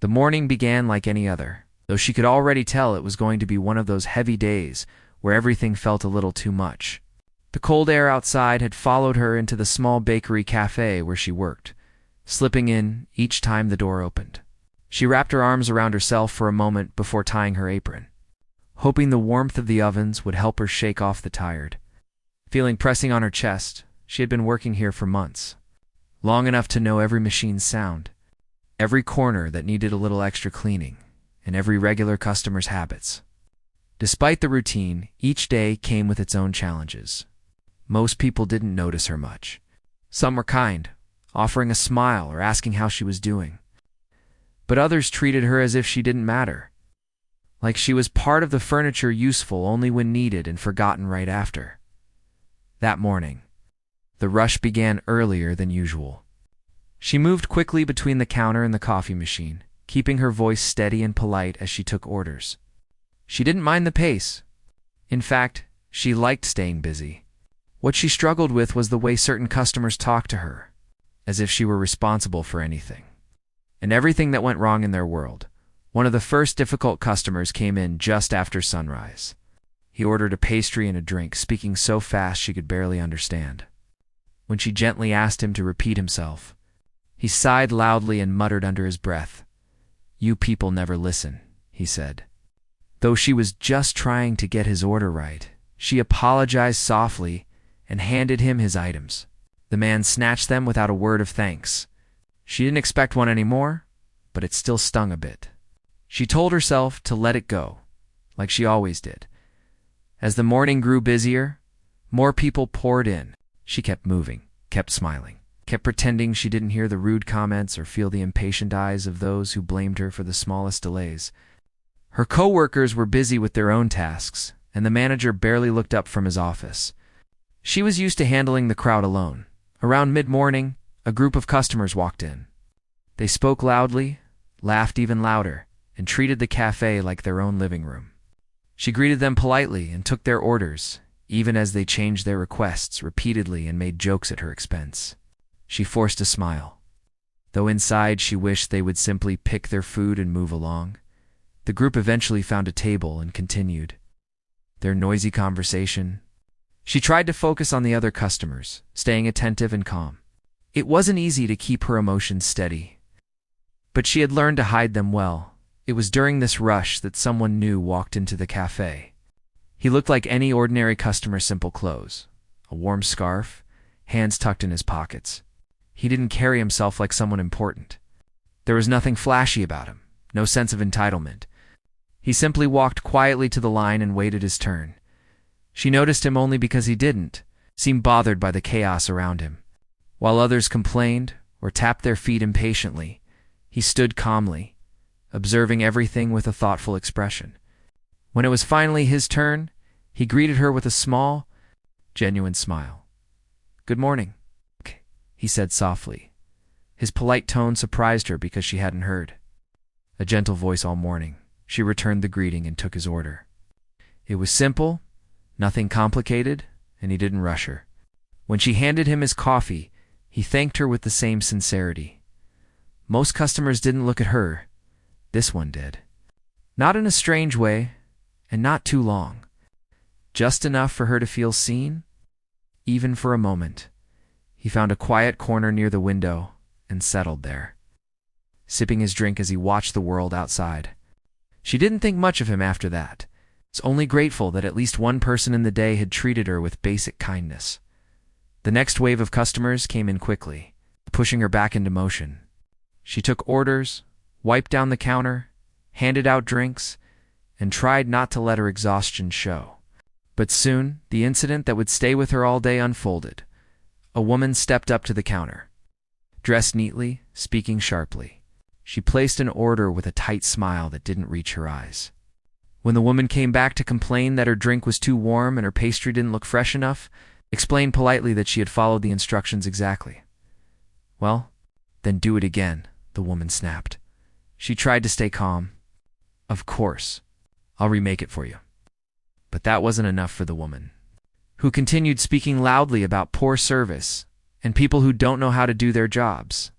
The morning began like any other, though she could already tell it was going to be one of those heavy days where everything felt a little too much. The cold air outside had followed her into the small bakery cafe where she worked, slipping in each time the door opened. She wrapped her arms around herself for a moment before tying her apron, hoping the warmth of the ovens would help her shake off the tired feeling pressing on her chest. She had been working here for months, long enough to know every machine's sound, every corner that needed a little extra cleaning, and every regular customer's habits. Despite the routine, each day came with its own challenges. Most people didn't notice her much. Some were kind, offering a smile or asking how she was doing. But others treated her as if she didn't matter, like she was part of the furniture, useful only when needed and forgotten right after. That morning, the rush began earlier than usual. She moved quickly between the counter and the coffee machine, keeping her voice steady and polite as she took orders. She didn't mind the pace. In fact, she liked staying busy. What she struggled with was the way certain customers talked to her, as if she were responsible for anything and everything that went wrong in their world. One of the first difficult customers came in just after sunrise. He ordered a pastry and a drink, speaking so fast she could barely understand. When she gently asked him to repeat himself, he sighed loudly and muttered under his breath. "You people never listen," he said. Though she was just trying to get his order right, she apologized softly and handed him his items. The man snatched them without a word of thanks. She didn't expect one anymore, but it still stung a bit. She told herself to let it go, like she always did. As the morning grew busier, more people poured in. She kept moving, kept smiling, kept pretending she didn't hear the rude comments or feel the impatient eyes of those who blamed her for the smallest delays. Her co-workers were busy with their own tasks, and the manager barely looked up from his office. She was used to handling the crowd alone. Around mid-morning, a group of customers walked in. They spoke loudly, laughed even louder, and treated the cafe like their own living room. She greeted them politely and took their orders, even as they changed their requests repeatedly and made jokes at her expense. She forced a smile, though inside she wished they would simply pick their food and move along. The group eventually found a table and continued their noisy conversation. She tried to focus on the other customers, staying attentive and calm. It wasn't easy to keep her emotions steady, but she had learned to hide them well. It was during this rush that someone new walked into the cafe. He looked like any ordinary customer, simple clothes, a warm scarf, hands tucked in his pockets. He didn't carry himself like someone important. There was nothing flashy about him, no sense of entitlement. He simply walked quietly to the line and waited his turn. She noticed him only because he didn't seem bothered by the chaos around him. While others complained or tapped their feet impatiently, he stood calmly, observing everything with a thoughtful expression. When it was finally his turn, he greeted her with a small, genuine smile. "Good morning," he said softly. His polite tone surprised her because she hadn't heard. A gentle voice all morning, she returned the greeting and took his order. It was simple, nothing complicated, and he didn't rush her. When she handed him his coffee, he thanked her with the same sincerity. Most customers didn't look at her. This one did. Not in a strange way, and not too long. Just enough for her to feel seen, even for a moment. He found a quiet corner near the window and settled there, sipping his drink as he watched the world outside. She didn't think much of him after that. Was only grateful that at least one person in the day had treated her with basic kindness. The next wave of customers came in quickly, pushing her back into motion. She took orders, wiped down the counter, handed out drinks, and tried not to let her exhaustion show. But soon, the incident that would stay with her all day unfolded. A woman stepped up to the counter, dressed neatly, speaking sharply. She placed an order with a tight smile that didn't reach her eyes. When the woman came back to complain that her drink was too warm and her pastry didn't look fresh enough, explained politely that she had followed the instructions exactly. "Well, then do it again," the woman snapped. She tried to stay calm. "Of course, I'll remake it for you." But that wasn't enough for the woman, who continued speaking loudly about poor service and people who don't know how to do their jobs.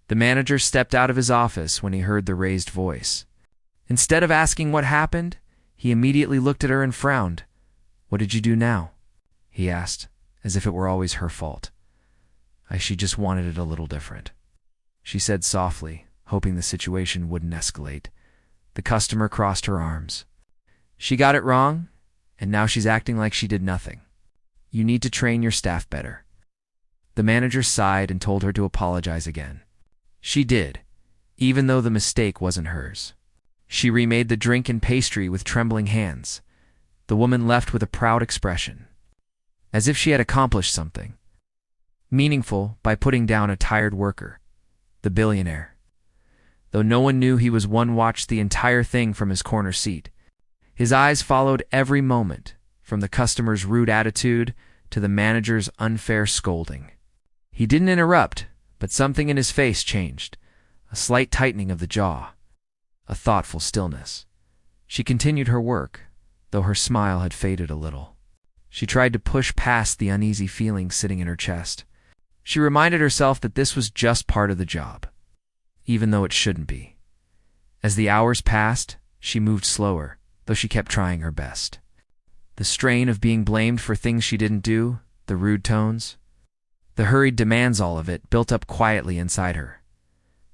The manager stepped out of his office when he heard the raised voice. Instead of asking what happened, he immediately looked at her and frowned. "What did you do now?" he asked, as if it were always her fault. She just wanted it a little different," she said softly, hoping the situation wouldn't escalate. The customer crossed her arms. "She got it wrong, and now she's acting like she did nothing. You need to train your staff better." The manager sighed and told her to apologize again. She did, even though the mistake wasn't hers. She remade the drink and pastry with trembling hands. The woman left with a proud expression, as if she had accomplished something meaningful by putting down a tired worker. The billionaire, though no one knew he was one, watched the entire thing from his corner seat. His eyes followed every moment, from the customer's rude attitude to the manager's unfair scolding. He didn't interrupt, but something in his face changed, a slight tightening of the jaw, a thoughtful stillness. She continued her work, though her smile had faded a little. She tried to push past the uneasy feeling sitting in her chest. She reminded herself that this was just part of the job, even though it shouldn't be. As the hours passed, she moved slower, though she kept trying her best. The strain of being blamed for things she didn't do, the rude tones, the hurried demands, all of it built up quietly inside her.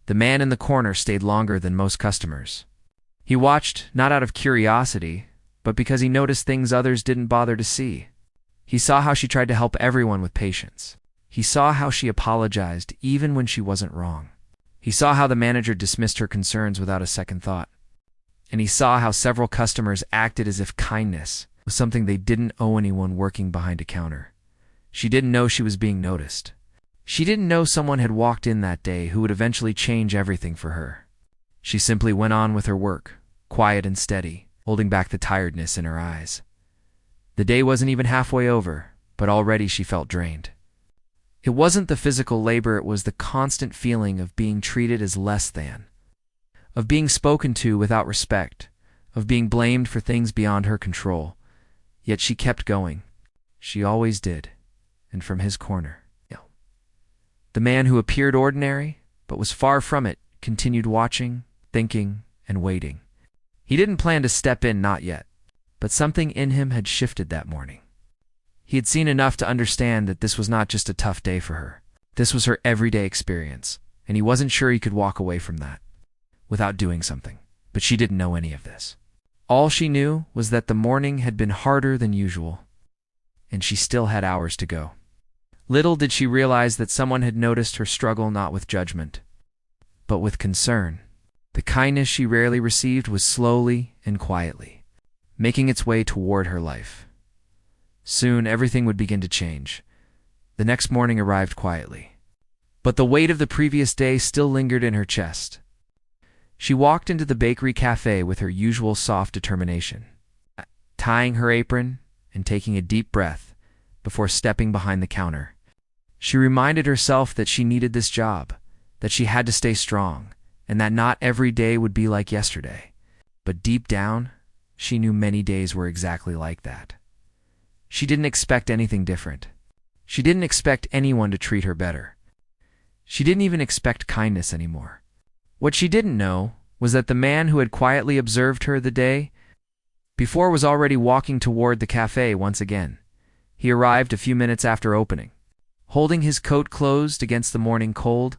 The man in the corner stayed longer than most customers. He watched, not out of curiosity, but because he noticed things others didn't bother to see. He saw how she tried to help everyone with patience. He saw how she apologized even when she wasn't wrong. He saw how the manager dismissed her concerns without a second thought. And he saw how several customers acted as if kindness was something they didn't owe anyone working behind a counter. She didn't know she was being noticed. She didn't know someone had walked in that day who would eventually change everything for her. She simply went on with her work, quiet and steady, holding back the tiredness in her eyes. The day wasn't even halfway over, but already she felt drained. It wasn't the physical labor, it was the constant feeling of being treated as less than, of being spoken to without respect, of being blamed for things beyond her control. Yet she kept going. She always did. And from his corner, the man who appeared ordinary, but was far from it, continued watching, thinking, and waiting. He didn't plan to step in, not yet, but something in him had shifted that morning. He had seen enough to understand that this was not just a tough day for her. This was her everyday experience, and he wasn't sure he could walk away from that without doing something. But she didn't know any of this. All she knew was that the morning had been harder than usual, and she still had hours to go. Little did she realize that someone had noticed her struggle, not with judgment, but with concern. The kindness she rarely received was slowly and quietly making its way toward her life. Soon everything would begin to change. The next morning arrived quietly, but the weight of the previous day still lingered in her chest. She walked into the bakery cafe with her usual soft determination, tying her apron and taking a deep breath before stepping behind the counter. She reminded herself that she needed this job, that she had to stay strong, and that not every day would be like yesterday. But deep down, she knew many days were exactly like that. She didn't expect anything different. She didn't expect anyone to treat her better. She didn't even expect kindness anymore. What she didn't know was that the man who had quietly observed her the day before was already walking toward the cafe once again. He arrived a few minutes after opening, holding his coat closed against the morning cold.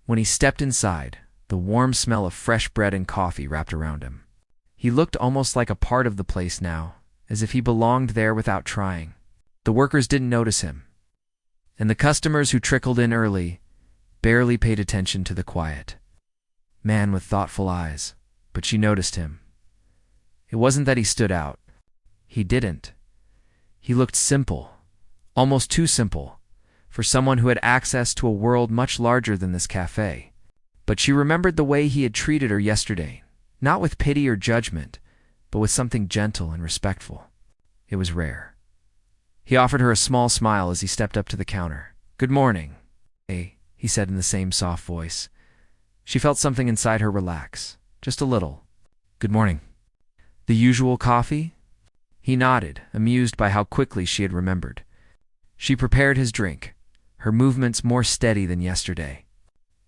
When he stepped inside, the warm smell of fresh bread and coffee wrapped around him. He looked almost like a part of the place now, as if he belonged there without trying. The workers didn't notice him, and the customers who trickled in early barely paid attention to the quiet man with thoughtful eyes. But she noticed him. It wasn't that he stood out. He didn't. He looked simple, almost too simple, for someone who had access to a world much larger than this cafe. But she remembered the way he had treated her yesterday, not with pity or judgment, but with something gentle and respectful. It was rare. He offered her a small smile as he stepped up to the counter. "Good morning," he said in the same soft voice. She felt something inside her relax, just a little. "Good morning." "The usual coffee?" He nodded, amused by how quickly she had remembered. She prepared his drink, her movements more steady than yesterday.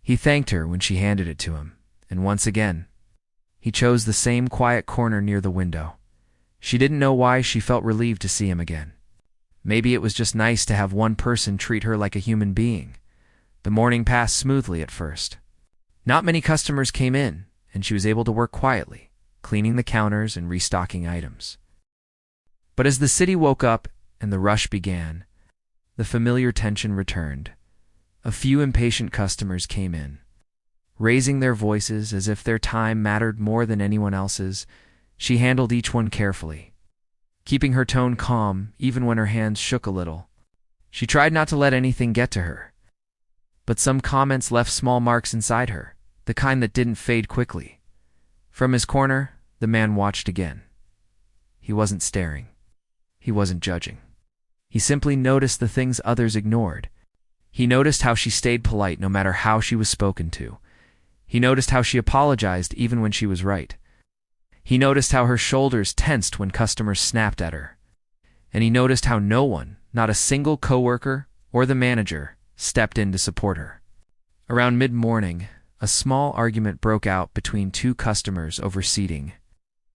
He thanked her when she handed it to him, and once again, he chose the same quiet corner near the window. She didn't know why she felt relieved to see him again. Maybe it was just nice to have one person treat her like a human being. The morning passed smoothly at first. Not many customers came in, and she was able to work quietly, cleaning the counters and restocking items. But as the city woke up and the rush began, the familiar tension returned. A few impatient customers came in. Raising their voices as if their time mattered more than anyone else's, she handled each one carefully, keeping her tone calm even when her hands shook a little. She tried not to let anything get to her, but some comments left small marks inside her, the kind that didn't fade quickly. From his corner, the man watched again. He wasn't staring. He wasn't judging. He simply noticed the things others ignored. He noticed how she stayed polite no matter how she was spoken to. He noticed how she apologized even when she was right. He noticed how her shoulders tensed when customers snapped at her. And he noticed how no one, not a single coworker or the manager, stepped in to support her. Around mid-morning, a small argument broke out between two customers over seating.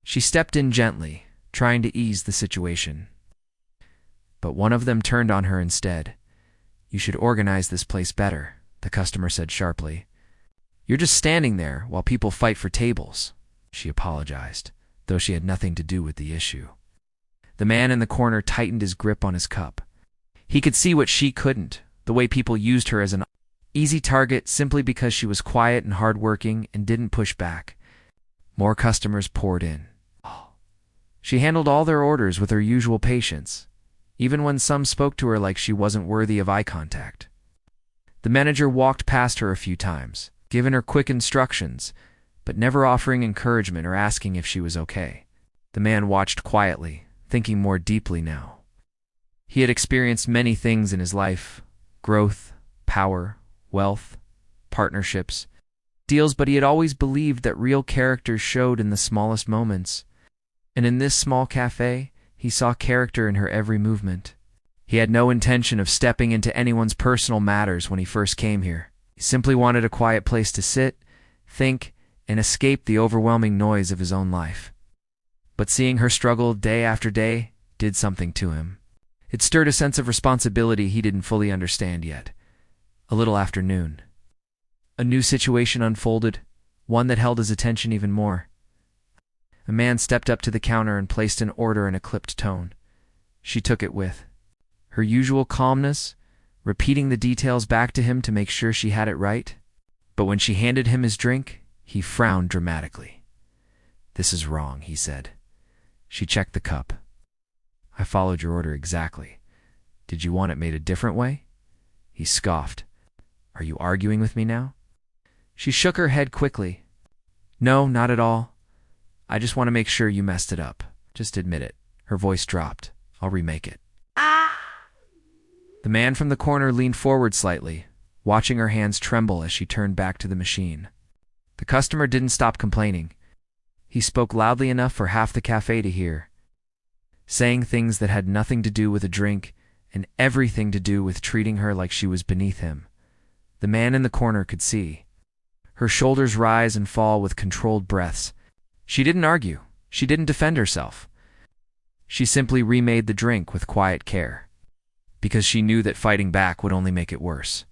She stepped in gently, trying to ease the situation. But one of them turned on her instead. "You should organize this place better," the customer said sharply. "You're just standing there while people fight for tables." She apologized, though she had nothing to do with the issue. The man in the corner tightened his grip on his cup. He could see what she couldn't, the way people used her as an easy target simply because she was quiet and hardworking and didn't push back. More customers poured in. She handled all their orders with her usual patience, even when some spoke to her like she wasn't worthy of eye contact. The manager walked past her a few times, giving her quick instructions, but never offering encouragement or asking if she was okay. The man watched quietly, thinking more deeply now. He had experienced many things in his life: growth, power, wealth, partnerships, deals, but he had always believed that real character showed in the smallest moments. And in this small cafe, he saw character in her every movement. He had no intention of stepping into anyone's personal matters when he first came here. He simply wanted a quiet place to sit, think, and escape the overwhelming noise of his own life. But seeing her struggle day after day did something to him. It stirred a sense of responsibility he didn't fully understand yet. A little after noon, a new situation unfolded, one that held his attention even more. A man stepped up to the counter and placed an order in a clipped tone. She took it with her usual calmness, repeating the details back to him to make sure she had it right. But when she handed him his drink, he frowned dramatically. "This is wrong," he said. She checked the cup. "I followed your order exactly. Did you want it made a different way?" He scoffed. "Are you arguing with me now?" She shook her head quickly. "No, not at all. I just want to make sure you messed it up. Just admit it." Her voice dropped. "I'll remake it." The man from the corner leaned forward slightly, watching her hands tremble as she turned back to the machine. The customer didn't stop complaining. He spoke loudly enough for half the cafe to hear, saying things that had nothing to do with a drink and everything to do with treating her like she was beneath him. The man in the corner could see her shoulders rise and fall with controlled breaths. She didn't argue. She didn't defend herself. She simply remade the drink with quiet care, because she knew that fighting back would only make it worse.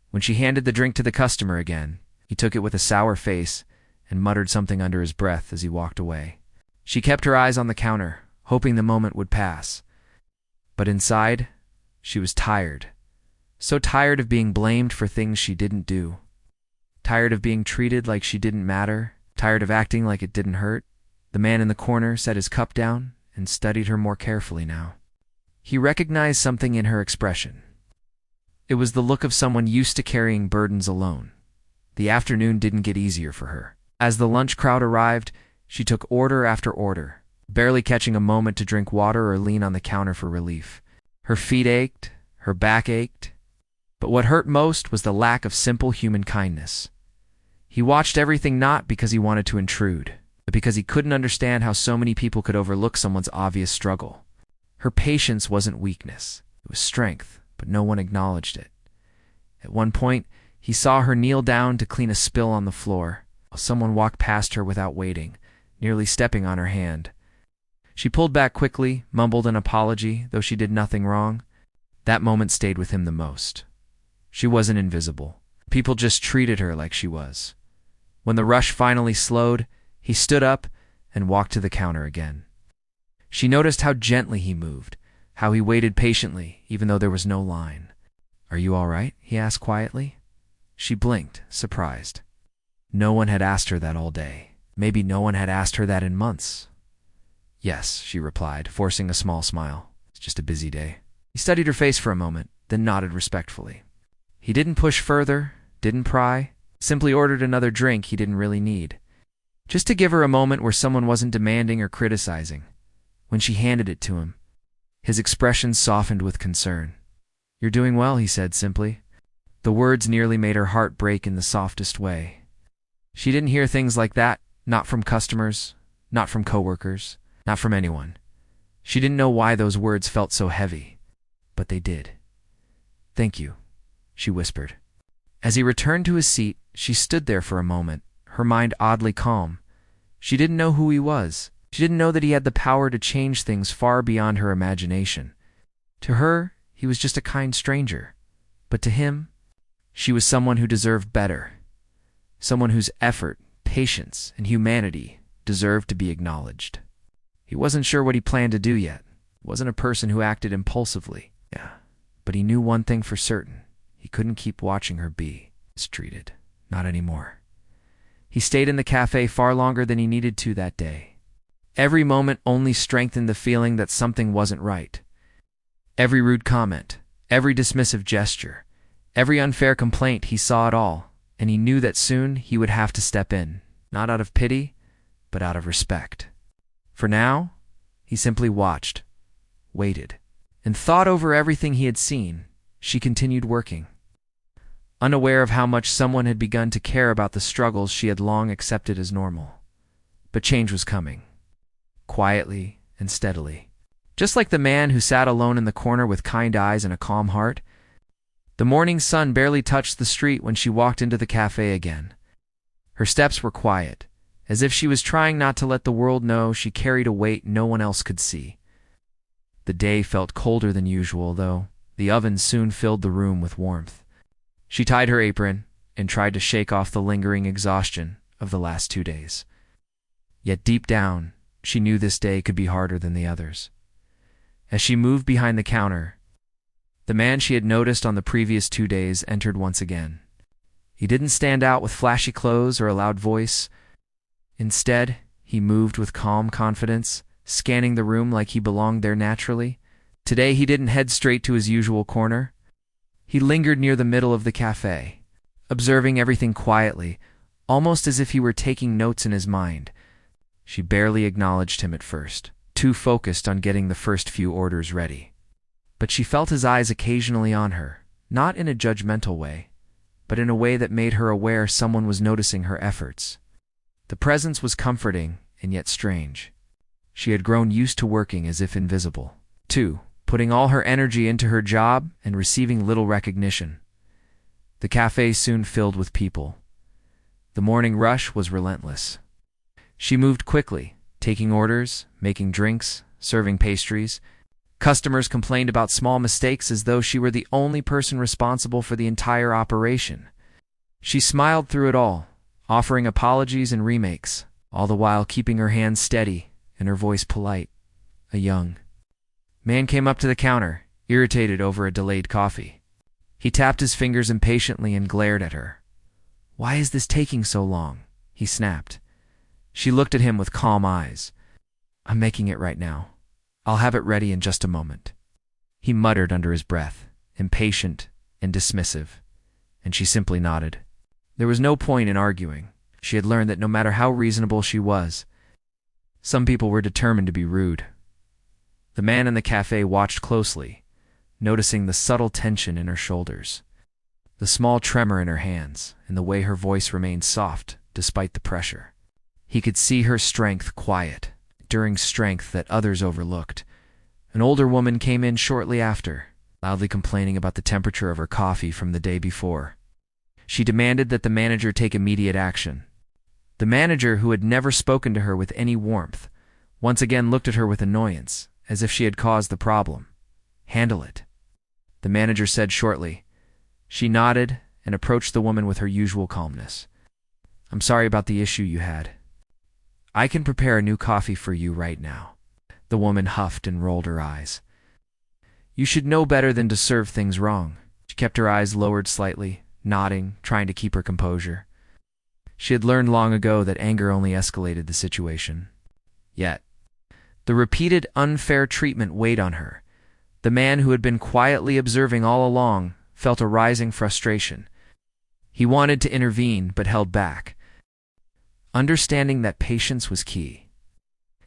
When she handed the drink to the customer again, he took it with a sour face and muttered something under his breath as he walked away. She kept her eyes on the counter, hoping the moment would pass. But inside, she was tired. So tired of being blamed for things she didn't do. Tired of being treated like she didn't matter. Tired of acting like it didn't hurt. The man in the corner set his cup down and studied her more carefully now. He recognized something in her expression. It was the look of someone used to carrying burdens alone. The afternoon didn't get easier for her. As the lunch crowd arrived, she took order after order, barely catching a moment to drink water or lean on the counter for relief. Her feet ached, her back ached, but what hurt most was the lack of simple human kindness. He watched everything not because he wanted to intrude, but because he couldn't understand how so many people could overlook someone's obvious struggle. Her patience wasn't weakness, it was strength, but no one acknowledged it. At one point, He saw her kneel down to clean a spill on the floor. Someone walked past her without waiting, nearly stepping on her hand. She pulled back quickly, mumbled an apology, though she did nothing wrong. That moment stayed with him the most. She wasn't invisible. People just treated her like she was. When the rush finally slowed, he stood up and walked to the counter again. She noticed how gently he moved, how he waited patiently, even though there was no line. "Are you all right?" he asked quietly. She blinked, surprised. No one had asked her that all day. Maybe no one had asked her that in months. "Yes," she replied, forcing a small smile. "It's just a busy day." He studied her face for a moment, then nodded respectfully. He didn't push further, didn't pry, simply ordered another drink he didn't really need. Just to give her a moment where someone wasn't demanding or criticizing. When she handed it to him, his expression softened with concern. "You're doing well," he said simply. The words nearly made her heart break in the softest way. She didn't hear things like that, not from customers, not from coworkers, not from anyone. She didn't know why those words felt so heavy, but they did. "Thank you," she whispered. As he returned to his seat, she stood there for a moment, her mind oddly calm. She didn't know who he was. She didn't know that he had the power to change things far beyond her imagination. To her, he was just a kind stranger. But to him, she was someone who deserved better. Someone whose effort, patience, and humanity deserved to be acknowledged. He wasn't sure what he planned to do yet. He wasn't a person who acted impulsively. But he knew one thing for certain. He couldn't keep watching her be mistreated. Not anymore. He stayed in the cafe far longer than he needed to that day. Every moment only strengthened the feeling that something wasn't right. Every rude comment, every dismissive gesture, every unfair complaint, he saw it all, and he knew that soon he would have to step in, not out of pity, but out of respect. For now, he simply watched, waited, and thought over everything he had seen. She continued working, unaware of how much someone had begun to care about the struggles she had long accepted as normal. But change was coming, quietly and steadily. Just like the man who sat alone in the corner with kind eyes and a calm heart. The morning sun barely touched the street when she walked into the cafe again. Her steps were quiet, as if she was trying not to let the world know she carried a weight no one else could see. The day felt colder than usual, though. The oven soon filled the room with warmth. She tied her apron and tried to shake off the lingering exhaustion of the last 2 days. Yet deep down, she knew this day could be harder than the others. As she moved behind the counter, the man she had noticed on the previous 2 days entered once again. He didn't stand out with flashy clothes or a loud voice. Instead, he moved with calm confidence, scanning the room like he belonged there naturally. Today, he didn't head straight to his usual corner. He lingered near the middle of the cafe, observing everything quietly, almost as if he were taking notes in his mind. She barely acknowledged him at first, too focused on getting the first few orders ready. But she felt his eyes occasionally on her, not in a judgmental way, but in a way that made her aware someone was noticing her efforts. The presence was comforting and yet strange. She had grown used to working as if invisible, too, putting all her energy into her job and receiving little recognition. The cafe soon filled with people. The morning rush was relentless. She moved quickly, taking orders, making drinks, serving pastries. Customers complained about small mistakes as though she were the only person responsible for the entire operation. She smiled through it all, offering apologies and remakes, all the while keeping her hands steady and her voice polite. A young man came up to the counter, irritated over a delayed coffee. He tapped his fingers impatiently and glared at her. "Why is this taking so long?" he snapped. She looked at him with calm eyes. "I'm making it right now. I'll have it ready in just a moment." He muttered under his breath, impatient and dismissive, and she simply nodded. There was no point in arguing. She had learned that no matter how reasonable she was, some people were determined to be rude. The man in the cafe watched closely, noticing the subtle tension in her shoulders, the small tremor in her hands, and the way her voice remained soft despite the pressure. He could see her strength quiet, enduring strength that others overlooked. An older woman came in shortly after, loudly complaining about the temperature of her coffee from the day before. She demanded that the manager take immediate action. The manager, who had never spoken to her with any warmth, once again looked at her with annoyance, as if she had caused the problem. "Handle it," the manager said shortly. She nodded and approached the woman with her usual calmness. "I'm sorry about the issue you had. I can prepare a new coffee for you right now." The woman huffed and rolled her eyes. "You should know better than to serve things wrong." She kept her eyes lowered slightly, nodding, trying to keep her composure. She had learned long ago that anger only escalated the situation. Yet, the repeated unfair treatment weighed on her. The man, who had been quietly observing all along, felt a rising frustration. He wanted to intervene, but held back, understanding that patience was key.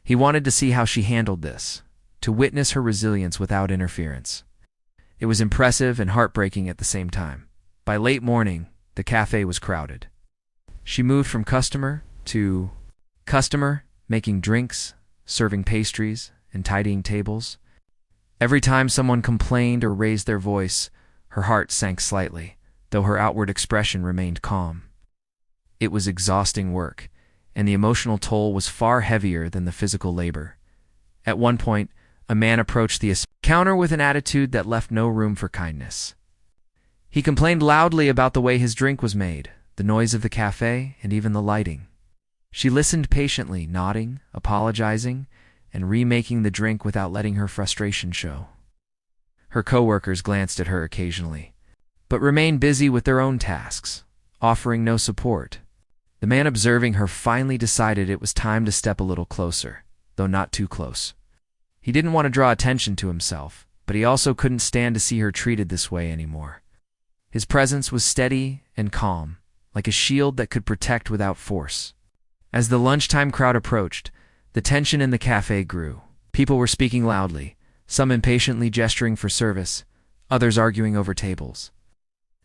He wanted to see how she handled this, to witness her resilience without interference. It was impressive and heartbreaking at the same time. By late morning, the cafe was crowded. She moved from customer to customer, making drinks, serving pastries, and tidying tables. Every time someone complained or raised their voice, her heart sank slightly, though her outward expression remained calm. It was exhausting work, and the emotional toll was far heavier than the physical labor. At one point, a man approached the counter with an attitude that left no room for kindness. He complained loudly about the way his drink was made, the noise of the cafe, and even the lighting. She listened patiently, nodding, apologizing, and remaking the drink without letting her frustration show. Her coworkers glanced at her occasionally, but remained busy with their own tasks, offering no support. The man observing her finally decided it was time to step a little closer, though not too close. He didn't want to draw attention to himself, but he also couldn't stand to see her treated this way anymore. His presence was steady and calm, like a shield that could protect without force. As the lunchtime crowd approached, the tension in the cafe grew. People were speaking loudly, some impatiently gesturing for service, others arguing over tables.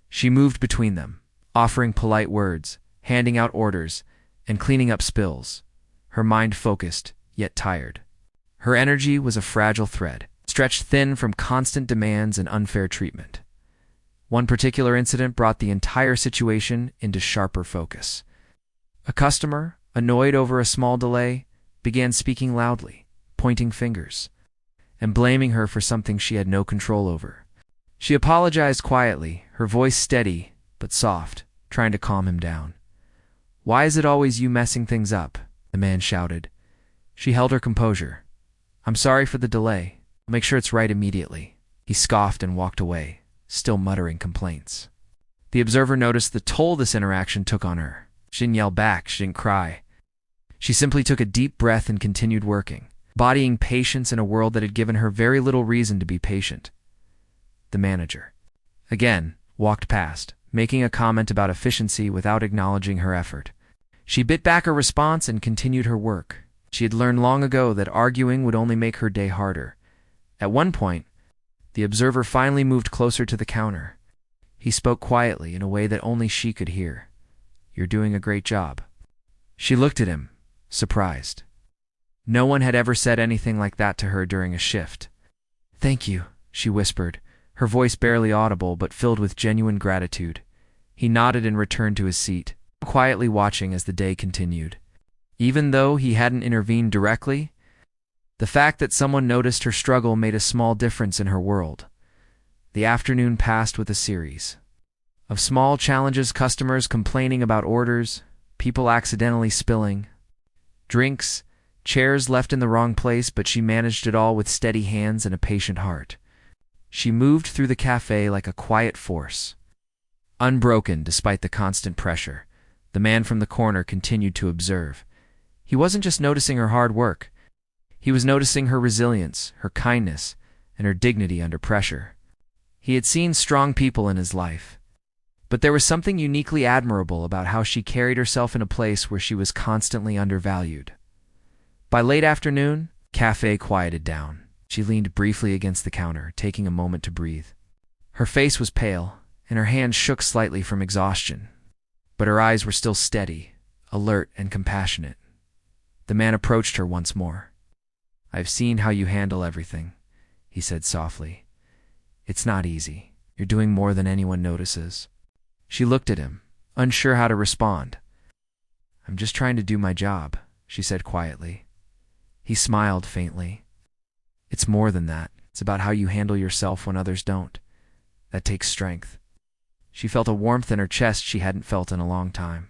She moved between them, offering polite words, handing out orders, and cleaning up spills, her mind focused, yet tired. Her energy was a fragile thread, stretched thin from constant demands and unfair treatment. One particular incident brought the entire situation into sharper focus. A customer, annoyed over a small delay, began speaking loudly, pointing fingers, and blaming her for something she had no control over. She apologized quietly, her voice steady but soft, trying to calm him down. "Why is it always you messing things up?" the man shouted. She held her composure. "I'm sorry for the delay. I'll make sure it's right immediately." He scoffed and walked away, still muttering complaints. The observer noticed the toll this interaction took on her. She didn't yell back, she didn't cry. She simply took a deep breath and continued working, embodying patience in a world that had given her very little reason to be patient. The manager, again, walked past, making a comment about efficiency without acknowledging her effort. She bit back her response and continued her work. She had learned long ago that arguing would only make her day harder. At one point, the observer finally moved closer to the counter. He spoke quietly in a way that only she could hear. "You're doing a great job." She looked at him, surprised. No one had ever said anything like that to her during a shift. "Thank you," she whispered, her voice barely audible but filled with genuine gratitude. He nodded and returned to his seat, quietly watching as the day continued. Even though he hadn't intervened directly, the fact that someone noticed her struggle made a small difference in her world. The afternoon passed with a series of small challenges: customers complaining about orders, people accidentally spilling drinks, chairs left in the wrong place, but she managed it all with steady hands and a patient heart. She moved through the cafe like a quiet force, unbroken despite the constant pressure. The man from the corner continued to observe. He wasn't just noticing her hard work. He was noticing her resilience, her kindness, and her dignity under pressure. He had seen strong people in his life, but there was something uniquely admirable about how she carried herself in a place where she was constantly undervalued. By late afternoon, the cafe quieted down. She leaned briefly against the counter, taking a moment to breathe. Her face was pale, and her hands shook slightly from exhaustion, but her eyes were still steady, alert, and compassionate. The man approached her once more. "I've seen how you handle everything," he said softly. "It's not easy. You're doing more than anyone notices." She looked at him, unsure how to respond. "I'm just trying to do my job," she said quietly. He smiled faintly. "It's more than that. It's about how you handle yourself when others don't. That takes strength." She felt a warmth in her chest she hadn't felt in a long time.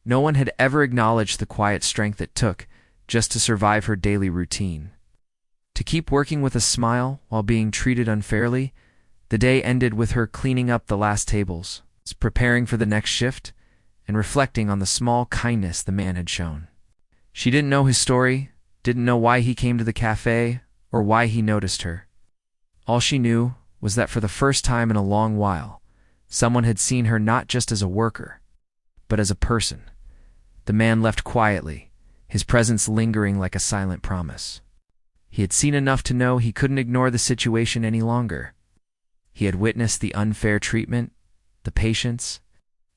No one had ever acknowledged the quiet strength it took just to survive her daily routine. To keep working with a smile while being treated unfairly, the day ended with her cleaning up the last tables, preparing for the next shift, and reflecting on the small kindness the man had shown. She didn't know his story, didn't know why he came to the cafe, or why he noticed her. All she knew was that for the first time in a long while, someone had seen her not just as a worker, but as a person. The man left quietly, his presence lingering like a silent promise. He had seen enough to know he couldn't ignore the situation any longer. He had witnessed the unfair treatment, the patience,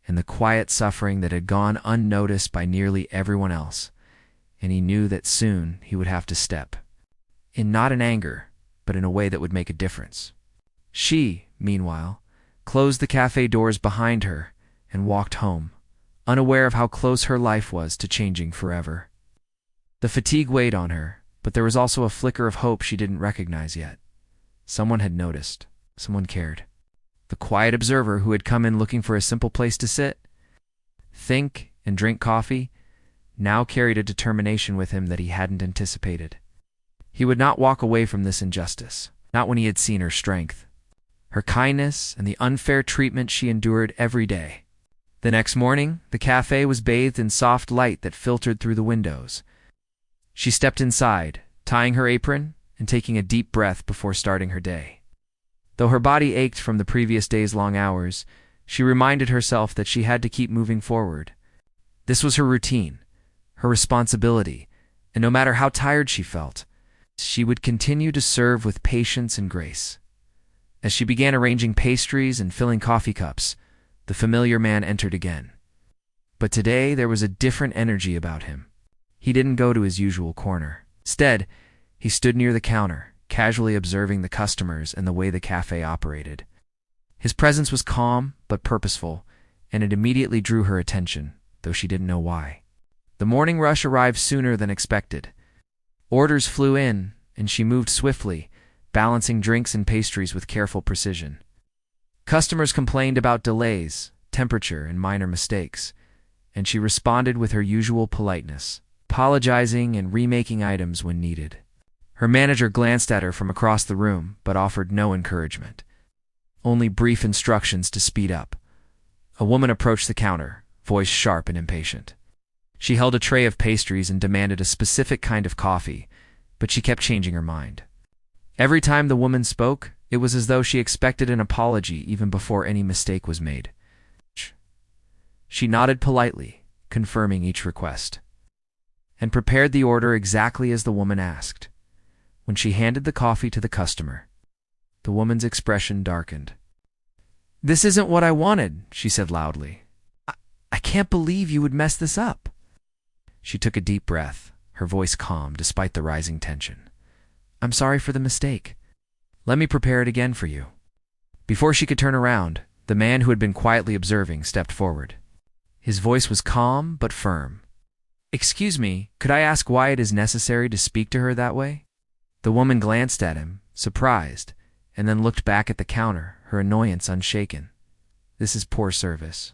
and the quiet suffering that had gone unnoticed by nearly everyone else, and he knew that soon he would have to step in, not in anger, but in a way that would make a difference. She, meanwhile, closed the cafe doors behind her and walked home, unaware of how close her life was to changing forever. The fatigue weighed on her, but there was also a flicker of hope she didn't recognize yet. Someone had noticed. Someone cared. The quiet observer who had come in looking for a simple place to sit, think, and drink coffee, now carried a determination with him that he hadn't anticipated. He would not walk away from this injustice, not when he had seen her strength, her kindness, and the unfair treatment she endured every day. The next morning, the cafe was bathed in soft light that filtered through the windows. She stepped inside, tying her apron and taking a deep breath before starting her day. Though her body ached from the previous day's long hours, she reminded herself that she had to keep moving forward. This was her routine, her responsibility, and no matter how tired she felt, she would continue to serve with patience and grace. As she began arranging pastries and filling coffee cups, the familiar man entered again. But today there was a different energy about him. He didn't go to his usual corner. Instead, he stood near the counter, casually observing the customers and the way the cafe operated. His presence was calm but purposeful, and it immediately drew her attention, though she didn't know why. The morning rush arrived sooner than expected. Orders flew in, and she moved swiftly, balancing drinks and pastries with careful precision. Customers complained about delays, temperature, and minor mistakes, and she responded with her usual politeness, apologizing and remaking items when needed. Her manager glanced at her from across the room, but offered no encouragement. Only brief instructions to speed up. A woman approached the counter, voice sharp and impatient. She held a tray of pastries and demanded a specific kind of coffee, but she kept changing her mind. Every time the woman spoke, it was as though she expected an apology even before any mistake was made. She nodded politely, confirming each request, and prepared the order exactly as the woman asked. When she handed the coffee to the customer, the woman's expression darkened. "This isn't what I wanted," she said loudly. I can't believe you would mess this up." She took a deep breath, her voice calm despite the rising tension. "I'm sorry for the mistake. Let me prepare it again for you." Before she could turn around, the man who had been quietly observing stepped forward. His voice was calm but firm. "Excuse me, could I ask why it is necessary to speak to her that way?" The woman glanced at him, surprised, and then looked back at the counter, her annoyance unshaken. "This is poor service.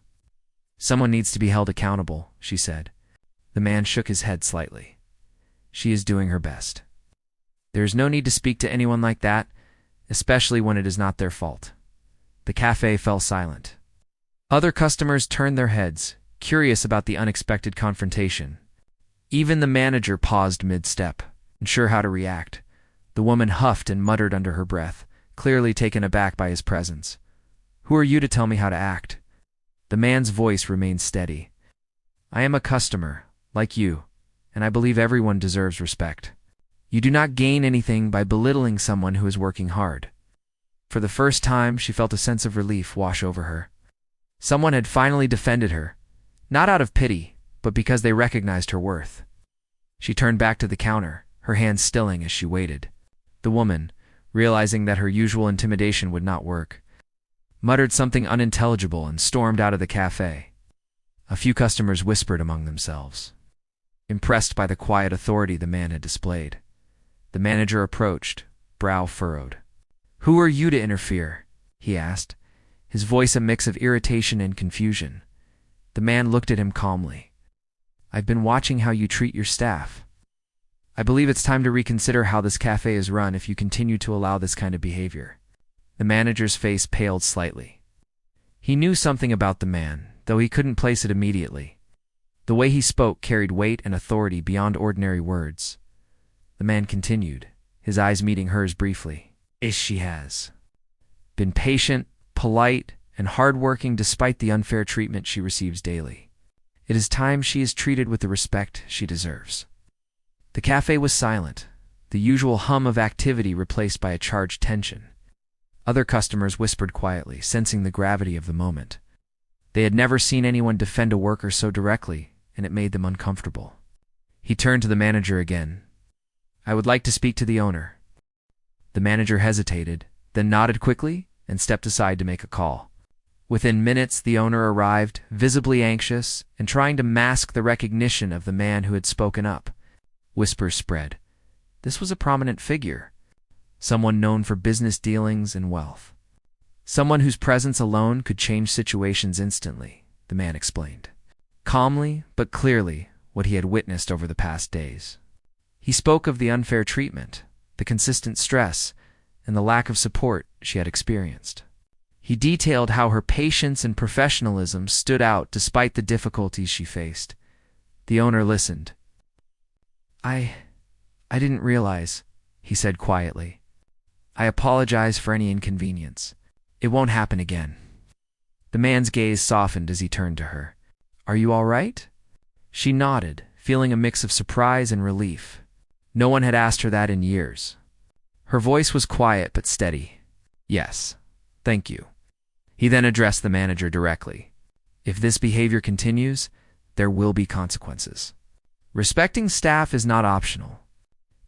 Someone needs to be held accountable," she said. The man shook his head slightly. "She is doing her best. There is no need to speak to anyone like that, especially when it is not their fault." The cafe fell silent. Other customers turned their heads, curious about the unexpected confrontation. Even the manager paused mid-step, unsure how to react. The woman huffed and muttered under her breath, clearly taken aback by his presence. "Who are you to tell me how to act?" The man's voice remained steady. "I am a customer, like you, and I believe everyone deserves respect. You do not gain anything by belittling someone who is working hard." For the first time, she felt a sense of relief wash over her. Someone had finally defended her, not out of pity, but because they recognized her worth. She turned back to the counter, her hands stilling as she waited. The woman, realizing that her usual intimidation would not work, muttered something unintelligible and stormed out of the cafe. A few customers whispered among themselves, impressed by the quiet authority the man had displayed. The manager approached, brow furrowed. "Who are you to interfere?" he asked, his voice a mix of irritation and confusion. The man looked at him calmly. "I've been watching how you treat your staff. I believe it's time to reconsider how this cafe is run if you continue to allow this kind of behavior." The manager's face paled slightly. He knew something about the man, though he couldn't place it immediately. The way he spoke carried weight and authority beyond ordinary words. The man continued, his eyes meeting hers briefly. "She has been patient, polite, and hardworking despite the unfair treatment she receives daily. It is time she is treated with the respect she deserves." The cafe was silent, the usual hum of activity replaced by a charged tension. Other customers whispered quietly, sensing the gravity of the moment. They had never seen anyone defend a worker so directly, and it made them uncomfortable. He turned to the manager again. "I would like to speak to the owner." The manager hesitated, then nodded quickly and stepped aside to make a call. Within minutes, the owner arrived, visibly anxious and trying to mask the recognition of the man who had spoken up. Whispers spread. This was a prominent figure, someone known for business dealings and wealth. Someone whose presence alone could change situations instantly, the man explained. Calmly, but clearly, what he had witnessed over the past days. He spoke of the unfair treatment, the consistent stress, and the lack of support she had experienced. He detailed how her patience and professionalism stood out despite the difficulties she faced. The owner listened. I didn't realize," he said quietly. "I apologize for any inconvenience. It won't happen again." The man's gaze softened as he turned to her. "Are you all right?" She nodded, feeling a mix of surprise and relief. No one had asked her that in years. Her voice was quiet but steady. "Yes, thank you." He then addressed the manager directly. "If this behavior continues, there will be consequences. Respecting staff is not optional.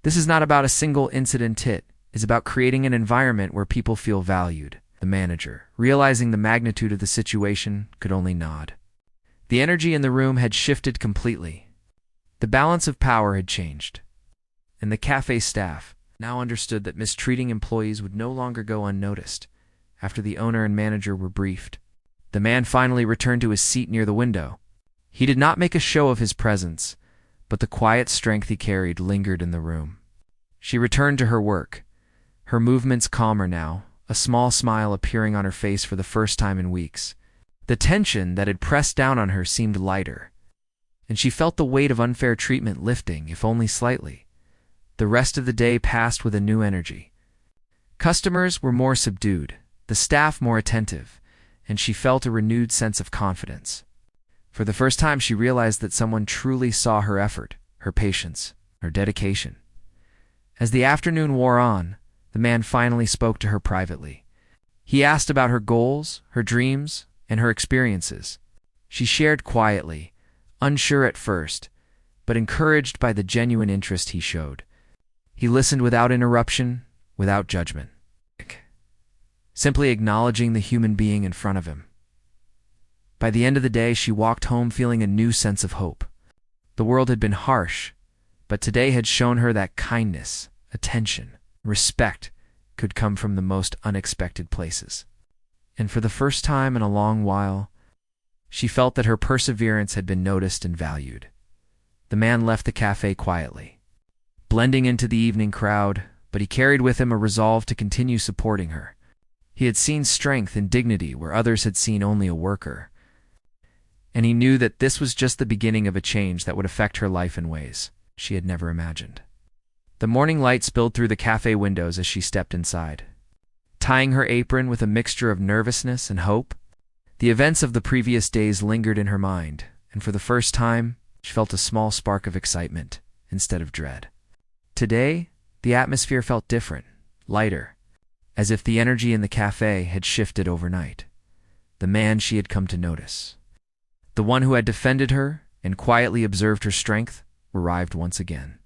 This is not about a single incident hit. It's about creating an environment where people feel valued." The manager, realizing the magnitude of the situation, could only nod. The energy in the room had shifted completely. The balance of power had changed. And the cafe staff now understood that mistreating employees would no longer go unnoticed. After the owner and manager were briefed, the man finally returned to his seat near the window. He did not make a show of his presence, but the quiet strength he carried lingered in the room. She returned to her work, her movements calmer now, a small smile appearing on her face for the first time in weeks. The tension that had pressed down on her seemed lighter, and she felt the weight of unfair treatment lifting, if only slightly. The rest of the day passed with a new energy. Customers were more subdued, the staff more attentive, and she felt a renewed sense of confidence. For the first time, she realized that someone truly saw her effort, her patience, her dedication. As the afternoon wore on, the man finally spoke to her privately. He asked about her goals, her dreams, and her experiences. She shared quietly, unsure at first, but encouraged by the genuine interest he showed. He listened without interruption, without judgment, simply acknowledging the human being in front of him. By the end of the day, she walked home feeling a new sense of hope. The world had been harsh, but today had shown her that kindness, attention, respect could come from the most unexpected places. And for the first time in a long while, she felt that her perseverance had been noticed and valued. The man left the cafe quietly, blending into the evening crowd, but he carried with him a resolve to continue supporting her. He had seen strength and dignity where others had seen only a worker. And he knew that this was just the beginning of a change that would affect her life in ways she had never imagined. The morning light spilled through the cafe windows as she stepped inside. Tying her apron with a mixture of nervousness and hope, the events of the previous days lingered in her mind, and for the first time, she felt a small spark of excitement instead of dread. Today, the atmosphere felt different, lighter, as if the energy in the cafe had shifted overnight. The man she had come to notice, the one who had defended her and quietly observed her strength, arrived once again.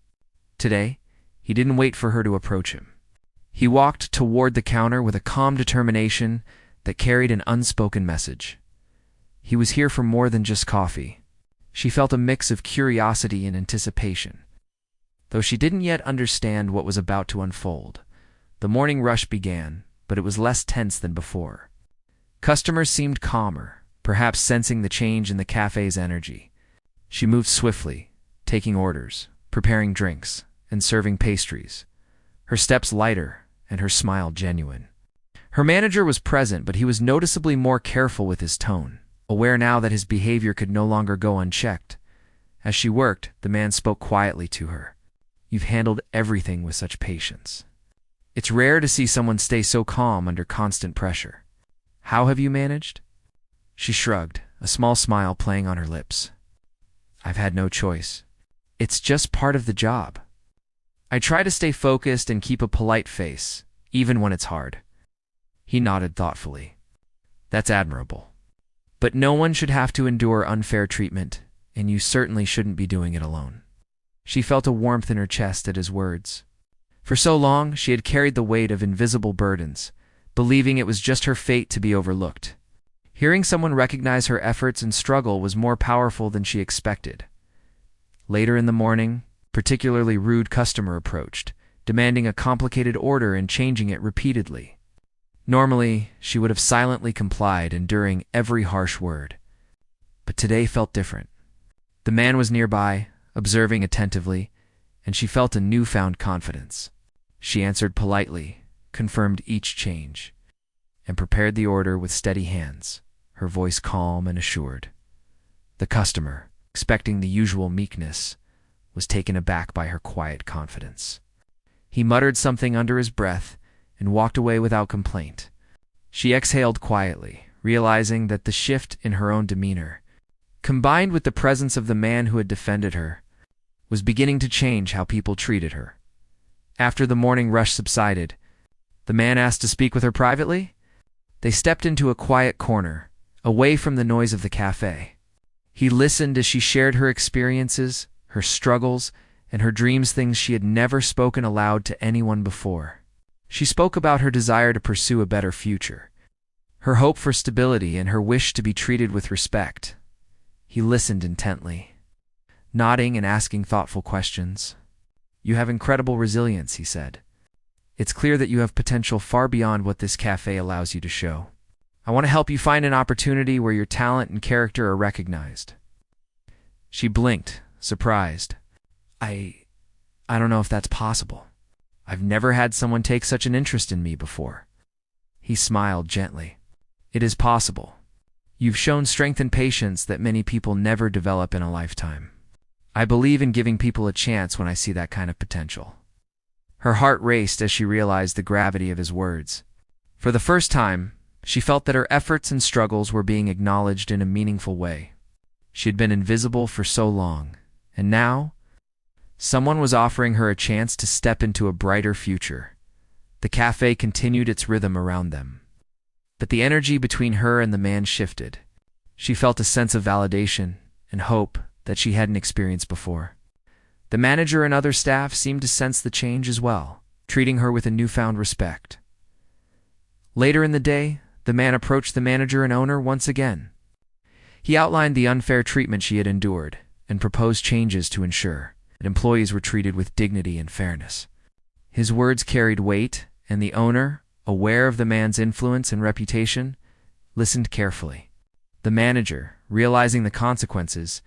Today, he didn't wait for her to approach him. He walked toward the counter with a calm determination that carried an unspoken message. He was here for more than just coffee. She felt a mix of curiosity and anticipation, though she didn't yet understand what was about to unfold. The morning rush began, but it was less tense than before. Customers seemed calmer, perhaps sensing the change in the cafe's energy. She moved swiftly, taking orders, preparing drinks, and serving pastries, her steps lighter and her smile genuine. Her manager was present, but he was noticeably more careful with his tone, aware now that his behavior could no longer go unchecked. As she worked, the man spoke quietly to her. "You've handled everything with such patience. It's rare to see someone stay so calm under constant pressure. How have you managed?" She shrugged, a small smile playing on her lips. "I've had no choice. It's just part of the job. I try to stay focused and keep a polite face, even when it's hard." He nodded thoughtfully. "That's admirable. But no one should have to endure unfair treatment, and you certainly shouldn't be doing it alone." She felt a warmth in her chest at his words. For so long, she had carried the weight of invisible burdens, believing it was just her fate to be overlooked. Hearing someone recognize her efforts and struggle was more powerful than she expected. Later in the morning, a particularly rude customer approached, demanding a complicated order and changing it repeatedly. Normally, she would have silently complied, enduring every harsh word. But today felt different. The man was nearby, observing attentively, and she felt a newfound confidence. She answered politely, confirmed each change, and prepared the order with steady hands, her voice calm and assured. The customer, expecting the usual meekness, was taken aback by her quiet confidence. He muttered something under his breath and walked away without complaint. She exhaled quietly, realizing that the shift in her own demeanor, combined with the presence of the man who had defended her, was beginning to change how people treated her. After the morning rush subsided, the man asked to speak with her privately. They stepped into a quiet corner, away from the noise of the cafe. He listened as she shared her experiences, her struggles, and her dreams, things she had never spoken aloud to anyone before. She spoke about her desire to pursue a better future, her hope for stability, and her wish to be treated with respect. He listened intently, nodding and asking thoughtful questions. "You have incredible resilience," he said. "It's clear that you have potential far beyond what this cafe allows you to show. I want to help you find an opportunity where your talent and character are recognized." She blinked, surprised. I don't know if that's possible. I've never had someone take such an interest in me before." He smiled gently. "It is possible. You've shown strength and patience that many people never develop in a lifetime. I believe in giving people a chance when I see that kind of potential." Her heart raced as she realized the gravity of his words. For the first time, she felt that her efforts and struggles were being acknowledged in a meaningful way. She had been invisible for so long, and now, someone was offering her a chance to step into a brighter future. The cafe continued its rhythm around them, but the energy between her and the man shifted. She felt a sense of validation and hope that she hadn't experienced before. The manager and other staff seemed to sense the change as well, treating her with a newfound respect. Later in the day, the man approached the manager and owner once again. He outlined the unfair treatment she had endured and proposed changes to ensure that employees were treated with dignity and fairness. His words carried weight, and the owner, aware of the man's influence and reputation, listened carefully. The manager, realizing the consequences,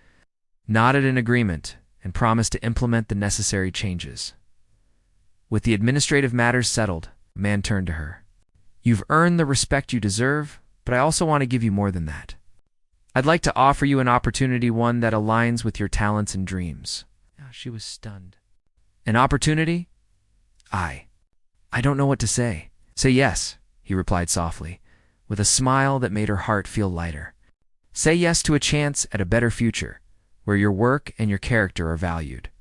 nodded in agreement and promised to implement the necessary changes. With the administrative matters settled, the man turned to her. "You've earned the respect you deserve, but I also want to give you more than that. I'd like to offer you an opportunity, one that aligns with your talents and dreams." She was stunned. "An opportunity?" I don't know what to say." "Say yes," he replied softly, with a smile that made her heart feel lighter. "Say yes to a chance at a better future, where your work and your character are valued."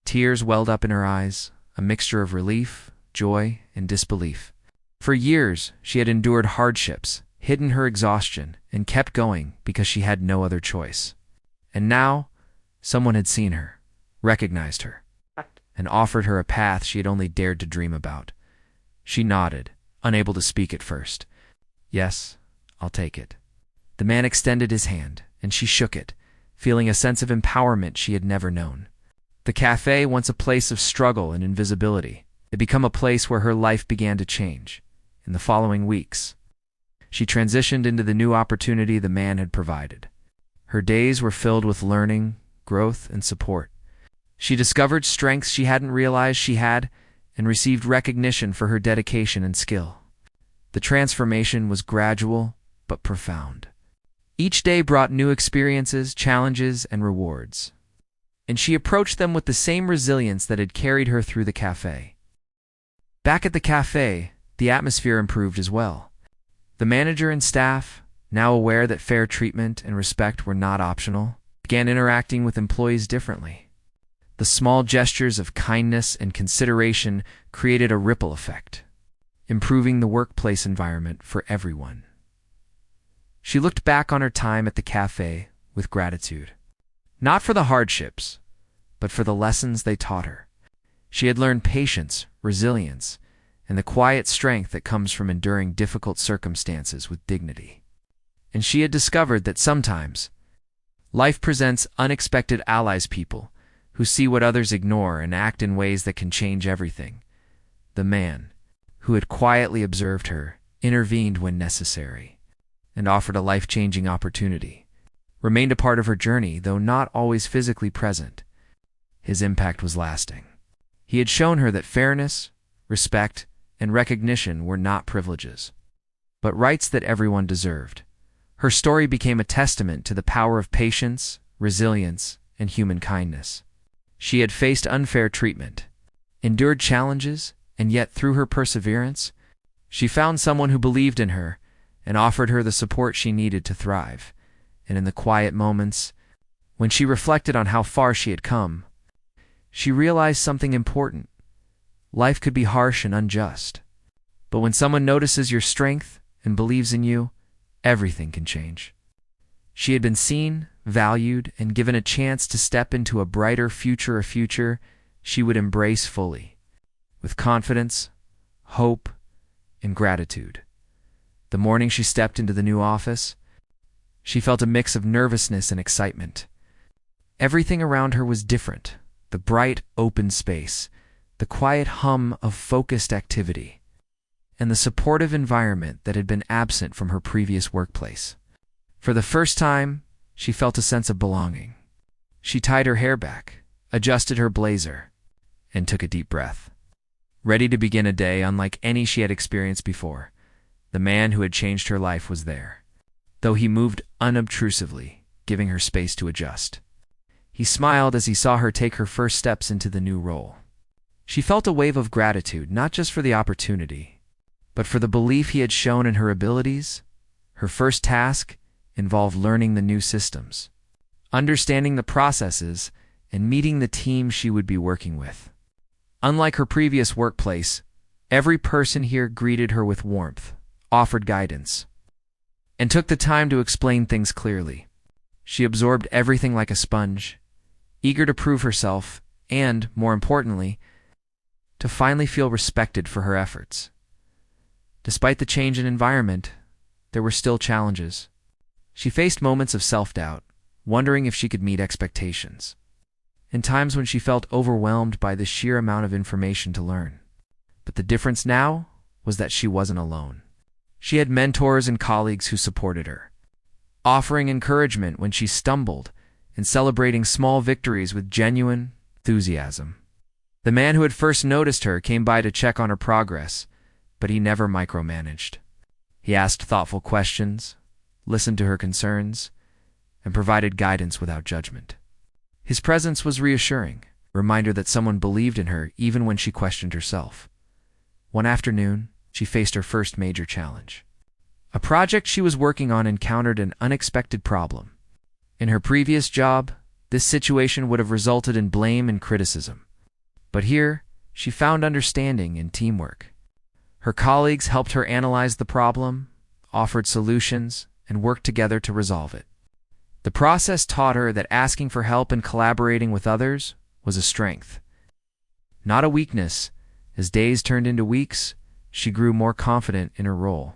Tears welled up in her eyes, a mixture of relief, joy, and disbelief. For years, she had endured hardships, hidden her exhaustion, and kept going because she had no other choice. And now, someone had seen her, recognized her, and offered her a path she had only dared to dream about. She nodded, unable to speak at first. "Yes, I'll take it." The man extended his hand, and she shook it, feeling a sense of empowerment she had never known. The cafe, once a place of struggle and invisibility, had become a place where her life began to change. In the following weeks, she transitioned into the new opportunity the man had provided. Her days were filled with learning, growth, and support. She discovered strengths she hadn't realized she had and received recognition for her dedication and skill. The transformation was gradual but profound. Each day brought new experiences, challenges, and rewards, and she approached them with the same resilience that had carried her through the cafe. Back at the cafe, the atmosphere improved as well. The manager and staff, now aware that fair treatment and respect were not optional, began interacting with employees differently. The small gestures of kindness and consideration created a ripple effect, improving the workplace environment for everyone. She looked back on her time at the cafe with gratitude, not for the hardships, but for the lessons they taught her. She had learned patience, resilience, and the quiet strength that comes from enduring difficult circumstances with dignity. And she had discovered that sometimes life presents unexpected allies, people who see what others ignore and act in ways that can change everything. The man, who had quietly observed her, intervened when necessary and offered a life-changing opportunity, remained a part of her journey, though not always physically present. His impact was lasting. He had shown her that fairness, respect, and recognition were not privileges, but rights that everyone deserved. Her story became a testament to the power of patience, resilience, and human kindness. She had faced unfair treatment, endured challenges, and yet through her perseverance, she found someone who believed in her and offered her the support she needed to thrive. And in the quiet moments, when she reflected on how far she had come, she realized something important. Life could be harsh and unjust, but when someone notices your strength and believes in you, everything can change. She had been seen, valued, and given a chance to step into a brighter future, a future she would embrace fully, with confidence, hope, and gratitude. The morning she stepped into the new office, she felt a mix of nervousness and excitement. Everything around her was different: the bright, open space, the quiet hum of focused activity, and the supportive environment that had been absent from her previous workplace. For the first time, she felt a sense of belonging. She tied her hair back, adjusted her blazer, and took a deep breath. Ready to begin a day unlike any she had experienced before, the man who had changed her life was there, though he moved unobtrusively, giving her space to adjust. He smiled as he saw her take her first steps into the new role. She felt a wave of gratitude, not just for the opportunity, but for the belief he had shown in her abilities. Her first task involved learning the new systems, understanding the processes, and meeting the team she would be working with. Unlike her previous workplace, every person here greeted her with warmth, offered guidance, and took the time to explain things clearly. She absorbed everything like a sponge, eager to prove herself and, more importantly, to finally feel respected for her efforts. Despite the change in environment, there were still challenges. She faced moments of self-doubt, wondering if she could meet expectations, and times when she felt overwhelmed by the sheer amount of information to learn. But the difference now was that she wasn't alone. She had mentors and colleagues who supported her, offering encouragement when she stumbled and celebrating small victories with genuine enthusiasm. The man who had first noticed her came by to check on her progress, but he never micromanaged. He asked thoughtful questions, listened to her concerns, and provided guidance without judgment. His presence was reassuring, a reminder that someone believed in her even when she questioned herself. One afternoon, she faced her first major challenge. A project she was working on encountered an unexpected problem. In her previous job, this situation would have resulted in blame and criticism. But here, she found understanding and teamwork. Her colleagues helped her analyze the problem, offered solutions, and worked together to resolve it. The process taught her that asking for help and collaborating with others was a strength, not a weakness. As days turned into weeks, she grew more confident in her role.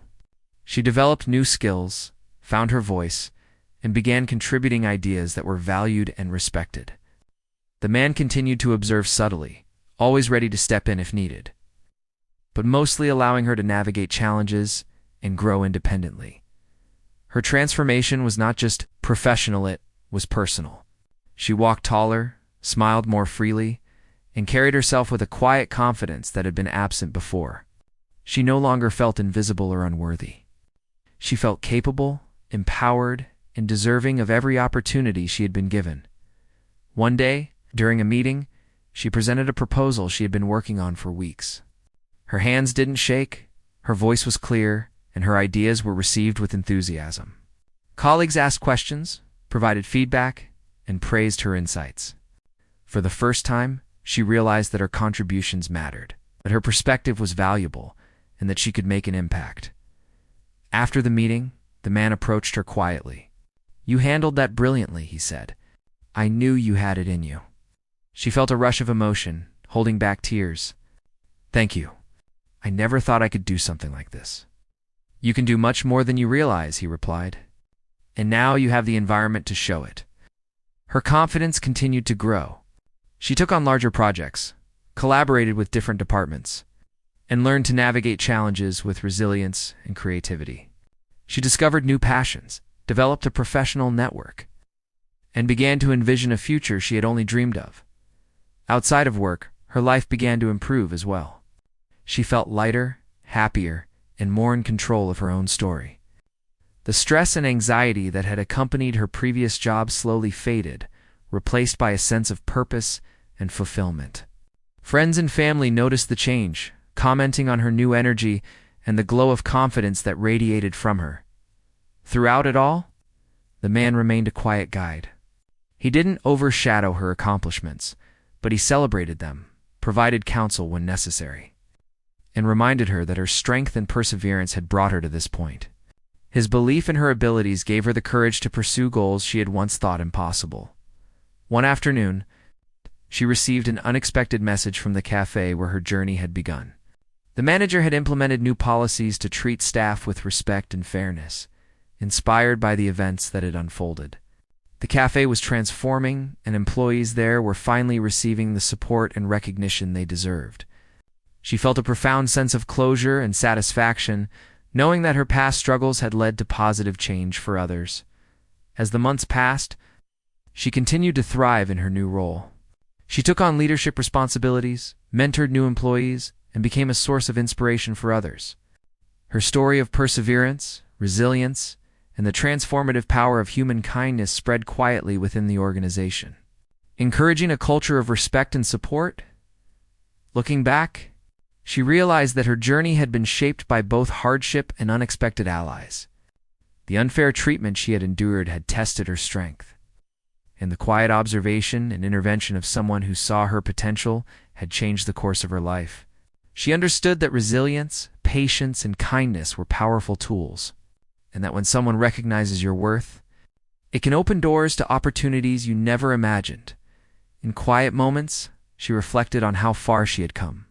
She developed new skills, found her voice, and began contributing ideas that were valued and respected. The man continued to observe subtly, always ready to step in if needed, but mostly allowing her to navigate challenges and grow independently. Her transformation was not just professional, it was personal. She walked taller, smiled more freely, and carried herself with a quiet confidence that had been absent before. She no longer felt invisible or unworthy. She felt capable, empowered, and deserving of every opportunity she had been given. One day, during a meeting, she presented a proposal she had been working on for weeks. Her hands didn't shake, her voice was clear, and her ideas were received with enthusiasm. Colleagues asked questions, provided feedback, and praised her insights. For the first time, she realized that her contributions mattered, that her perspective was valuable, and that she could make an impact. After the meeting, the man approached her quietly. "You handled that brilliantly," he said. "I knew you had it in you." She felt a rush of emotion, holding back tears. "Thank you. I never thought I could do something like this." "You can do much more than you realize," he replied. "And now you have the environment to show it." Her confidence continued to grow. She took on larger projects, collaborated with different departments, and learned to navigate challenges with resilience and creativity. She discovered new passions, developed a professional network, and began to envision a future she had only dreamed of. Outside of work, her life began to improve as well. She felt lighter, happier, and more in control of her own story. The stress and anxiety that had accompanied her previous job slowly faded, replaced by a sense of purpose and fulfillment. Friends and family noticed the change, commenting on her new energy and the glow of confidence that radiated from her. Throughout it all, the man remained a quiet guide. He didn't overshadow her accomplishments, but he celebrated them, provided counsel when necessary, and reminded her that her strength and perseverance had brought her to this point. His belief in her abilities gave her the courage to pursue goals she had once thought impossible. One afternoon, she received an unexpected message from the cafe where her journey had begun. The manager had implemented new policies to treat staff with respect and fairness, inspired by the events that had unfolded. The cafe was transforming, and employees there were finally receiving the support and recognition they deserved. She felt a profound sense of closure and satisfaction, knowing that her past struggles had led to positive change for others. As the months passed, she continued to thrive in her new role. She took on leadership responsibilities, mentored new employees, and became a source of inspiration for others. Her story of perseverance, resilience, and the transformative power of human kindness spread quietly within the organization, encouraging a culture of respect and support. Looking back, she realized that her journey had been shaped by both hardship and unexpected allies. The unfair treatment she had endured had tested her strength, and the quiet observation and intervention of someone who saw her potential had changed the course of her life. She understood that resilience, patience, and kindness were powerful tools, and that when someone recognizes your worth, it can open doors to opportunities you never imagined. In quiet moments, she reflected on how far she had come.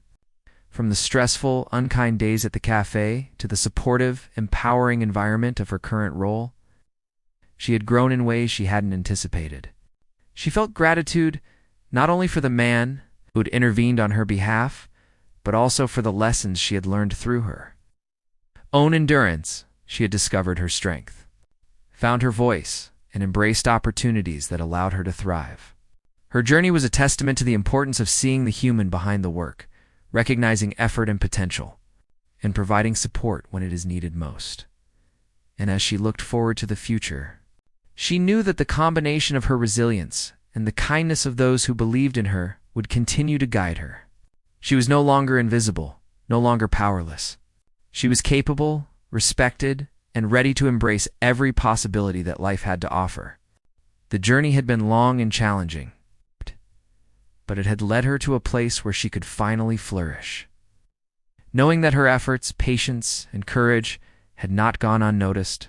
From the stressful, unkind days at the cafe to the supportive, empowering environment of her current role, she had grown in ways she hadn't anticipated. She felt gratitude not only for the man who had intervened on her behalf, but also for the lessons she had learned through her own endurance. She had discovered her strength, found her voice, and embraced opportunities that allowed her to thrive. Her journey was a testament to the importance of seeing the human behind the work, recognizing effort and potential, and providing support when it is needed most. And as she looked forward to the future, she knew that the combination of her resilience and the kindness of those who believed in her would continue to guide her. She was no longer invisible, no longer powerless. She was capable, respected, and ready to embrace every possibility that life had to offer. The journey had been long and challenging, but it had led her to a place where she could finally flourish. Knowing that her efforts, patience, and courage had not gone unnoticed,